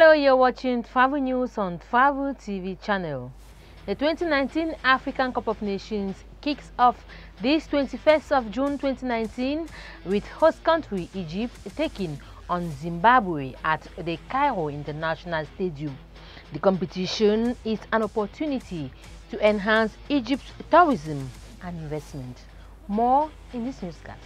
Hello, you're watching Travel News on Travel TV channel. The 2019 African Cup of Nations kicks off this 21st of June 2019 with host country Egypt taking on Zimbabwe at the Cairo International Stadium. The competition is an opportunity to enhance Egypt's tourism and investment. More in this newscast.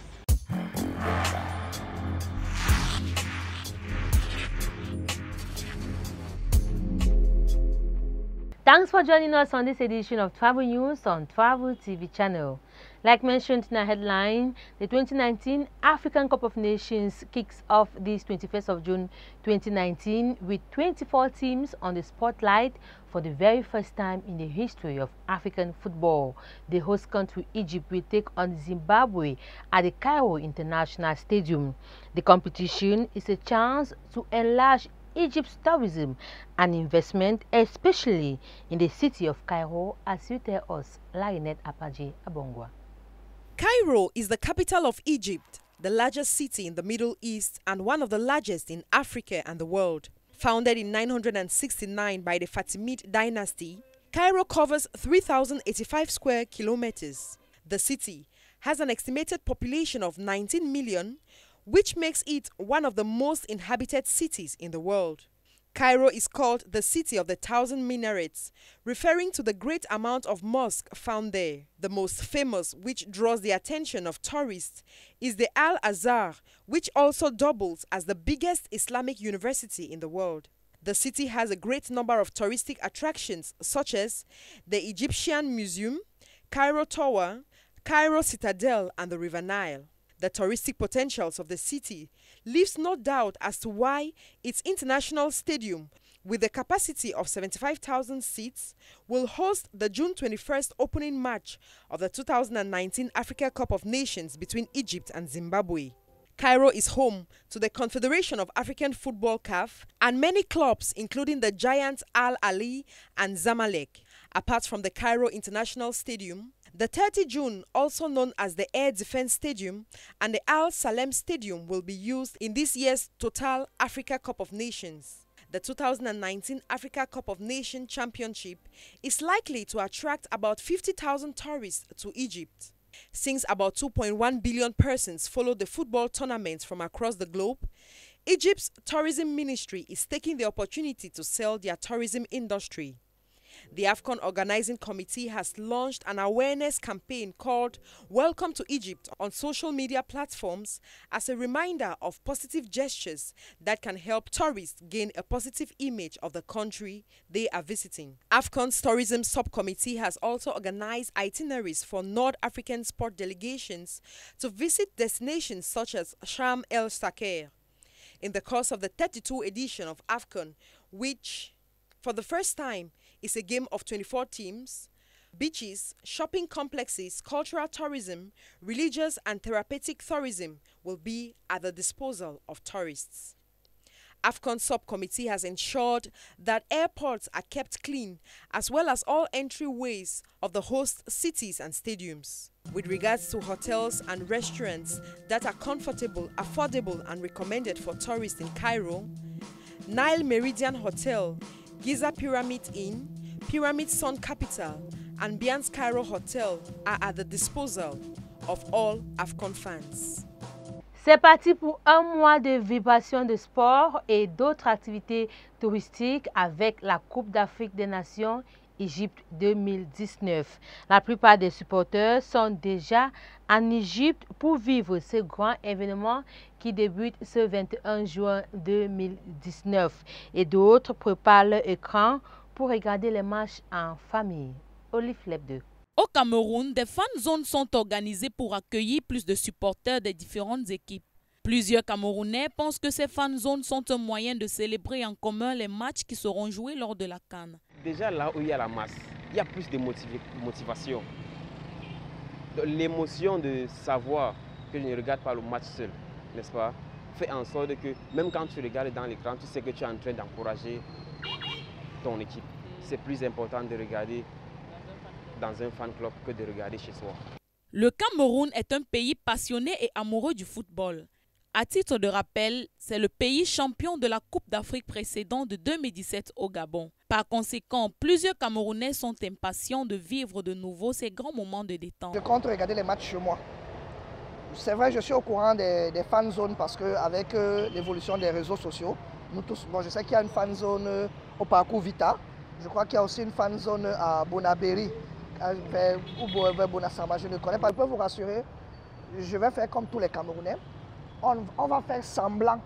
Thanks for joining us on this edition of Travel News on Travel TV channel. Like mentioned in our headline, the 2019 African Cup of Nations kicks off this 21st of June 2019 with 24 teams on the spotlight for the very first time in the history of African football. The host country Egypt will take on Zimbabwe at the Cairo International Stadium. The competition is a chance to enlarge Egypt's tourism and investment, especially in the city of Cairo, as you tell us, Larinette Apaje Abongwa. Cairo is the capital of Egypt, the largest city in the Middle East and one of the largest in Africa and the world. Founded in 969 by the Fatimid dynasty, Cairo covers 3,085 square kilometers. The city has an estimated population of 19 million, which makes it one of the most inhabited cities in the world. Cairo is called the City of the Thousand Minarets, referring to the great amount of mosques found there. The most famous, which draws the attention of tourists, is the Al-Azhar, which also doubles as the biggest Islamic university in the world. The city has a great number of touristic attractions such as the Egyptian Museum, Cairo Tower, Cairo Citadel and the River Nile. The touristic potentials of the city leaves no doubt as to why its international stadium, with a capacity of 75,000 seats, will host the June 21st opening match of the 2019 Africa Cup of Nations between Egypt and Zimbabwe. Cairo is home to the Confederation of African Football (CAF) and many clubs including the giants Al Ahly and Zamalek. Apart from the Cairo International Stadium, the 30 June, also known as the Air Defense Stadium, and the Al Salem Stadium will be used in this year's Total Africa Cup of Nations. The 2019 Africa Cup of Nations Championship is likely to attract about 50,000 tourists to Egypt. Since about 2.1 billion persons follow the football tournaments from across the globe, Egypt's tourism ministry is taking the opportunity to sell their tourism industry. The AFCON Organizing Committee has launched an awareness campaign called Welcome to Egypt on social media platforms as a reminder of positive gestures that can help tourists gain a positive image of the country they are visiting. AFCON's Tourism Subcommittee has also organized itineraries for North African sport delegations to visit destinations such as Sharm el-Sheikh. In the course of the 32nd edition of AFCON, which for the first time is a game of 24 teams, beaches, shopping complexes, cultural tourism, religious and therapeutic tourism will be at the disposal of tourists. AFCON Subcommittee has ensured that airports are kept clean as well as all entryways of the host cities and stadiums. With regards to hotels and restaurants that are comfortable, affordable and recommended for tourists in Cairo, Nile Meridian Hotel, Giza Pyramid Inn, Pyramid Sun Capital, and Bians Cairo Hotel are at the disposal of all AFCON fans. C'est parti pour un mois de vibration de sport et d'autres activités touristiques avec la Coupe d'Afrique des Nations Égypte 2019. La plupart des supporters sont déjà en Égypte pour vivre ce grand événement qui débute ce 21 juin 2019 et d'autres préparent leur écran pour regarder les matchs en famille. Olive Lebde. Au Cameroun, des fan zones sont organisées pour accueillir plus de supporters des différentes équipes. Plusieurs Camerounais pensent que ces fan zones sont un moyen de célébrer en commun les matchs qui seront joués lors de la CAN. Déjà là où il y a la masse, il y a plus de motivation. L'émotion de savoir que je ne regarde pas le match seul, n'est-ce pas, fait en sorte que même quand tu regardes dans l'écran, tu sais que tu es en train d'encourager ton équipe. C'est plus important de regarder dans un fan club que de regarder chez soi. Le Cameroun est un pays passionné et amoureux du football. À titre de rappel, c'est le pays champion de la Coupe d'Afrique précédente de 2017 au Gabon. Par conséquent, plusieurs Camerounais sont impatients de vivre de nouveau ces grands moments de détente. Je compte regarder les matchs chez moi. C'est vrai, je suis au courant des fan zones parce qu'avec l'évolution des réseaux sociaux, nous tous, bon, je sais qu'il y a une fan zone au parcours Vita. Je crois qu'il y a aussi une fan zone à Bonaberi, vers Bonasamba. Je ne connais pas. Je peux vous rassurer, je vais faire comme tous les Camerounais. On va faire semblant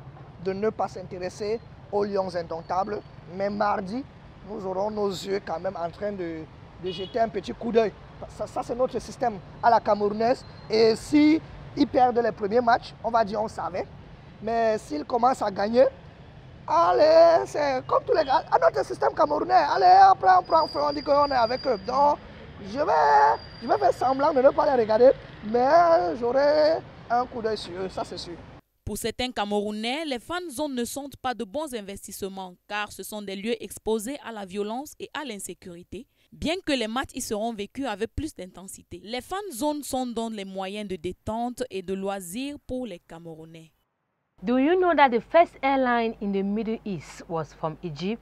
de ne pas s'intéresser aux Lions indomptables, mais mardi, nous aurons nos yeux quand même en train de jeter un petit coup d'œil. Ça c'est notre système à la camerounaise. Et si ils perdent les premiers matchs, on va dire on savait. Mais s'ils commencent à gagner, allez, c'est comme tous les gars, à notre système camerounais, allez, après on prend feu, on dit qu'on est avec eux. Donc, je vais faire semblant de ne pas les regarder, mais j'aurai un coup d'œil sur eux, ça c'est sûr. Pour certains Camerounais, les fan zones ne sont pas de bons investissements car ce sont des lieux exposés à la violence et à l'insécurité, bien que les matchs y seront vécus avec plus d'intensité. Les fan zones sont donc les moyens de détente et de loisirs pour les Camerounais. Do you know that the first airline in the Middle East was from Egypt?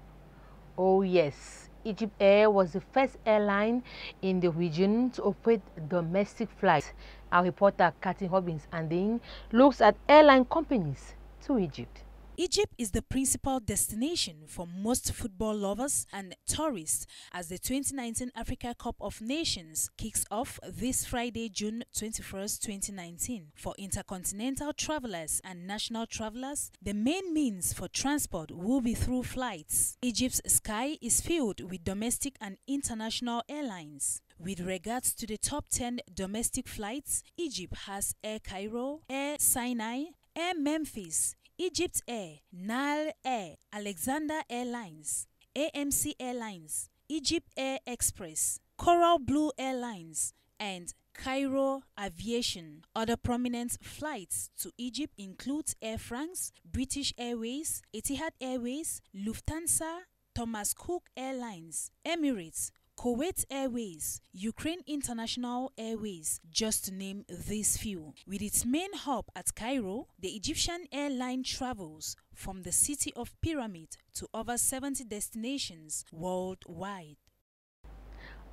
Oh yes, Egypt Air was the first airline in the region to operate domestic flights. Our reporter Kathy Hobbins-Anding looks at airline companies to Egypt. Egypt is the principal destination for most football lovers and tourists as the 2019 Africa Cup of Nations kicks off this Friday, June 21st, 2019. For intercontinental travelers and national travelers, the main means for transport will be through flights. Egypt's sky is filled with domestic and international airlines. With regards to the top 10 domestic flights, Egypt has Air Cairo, Air Sinai, Air Memphis, Egypt Air, Nile Air, Alexander Airlines, AMC Airlines, Egypt Air Express, Coral Blue Airlines, and Cairo Aviation. Other prominent flights to Egypt include Air France, British Airways, Etihad Airways, Lufthansa, Thomas Cook Airlines, Emirates, Kuwait Airways, Ukraine International Airways, just to name these few. With its main hub at Cairo, the Egyptian airline travels from the city of Pyramid to over 70 destinations worldwide.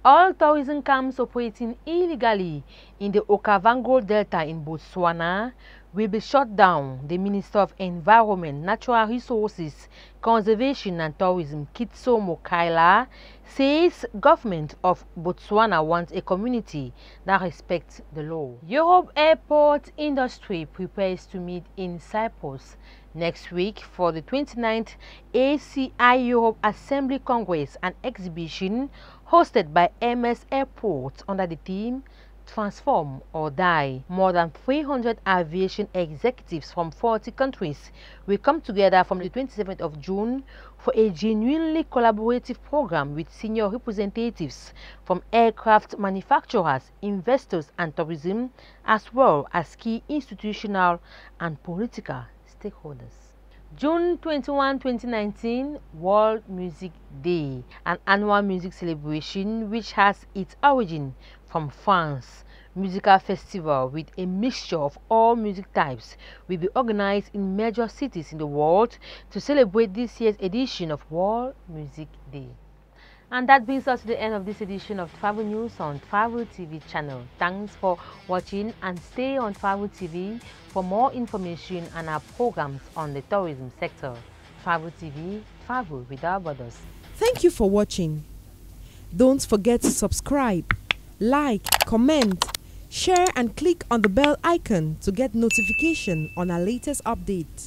All tourism camps operating illegally in the Okavango Delta in Botswana will be shut down, the Minister of Environment, Natural Resources, Conservation and Tourism, Kitso Mokaila, says government of Botswana wants a community that respects the law. Europe airport industry prepares to meet in Cyprus next week for the 29th ACI Europe Assembly Congress and exhibition hosted by MS Airports under the theme Transform or Die. More than 300 aviation executives from 40 countries will come together from the 27th of June for a genuinely collaborative program with senior representatives from aircraft manufacturers, investors and tourism, as well as key institutional and political stakeholders. June 21, 2019, World Music Day, an annual music celebration which has its origin from France. Musical festival with a mixture of all music types will be organized in major cities in the world to celebrate this year's edition of World Music Day. And that brings us to the end of this edition of Travel News on Travel TV channel. Thanks for watching and stay on Travel TV for more information on our programs on the tourism sector. Travel TV, travel without borders. Thank you for watching. Don't forget to subscribe, like, comment, share and click on the bell icon to get notification on our latest updates.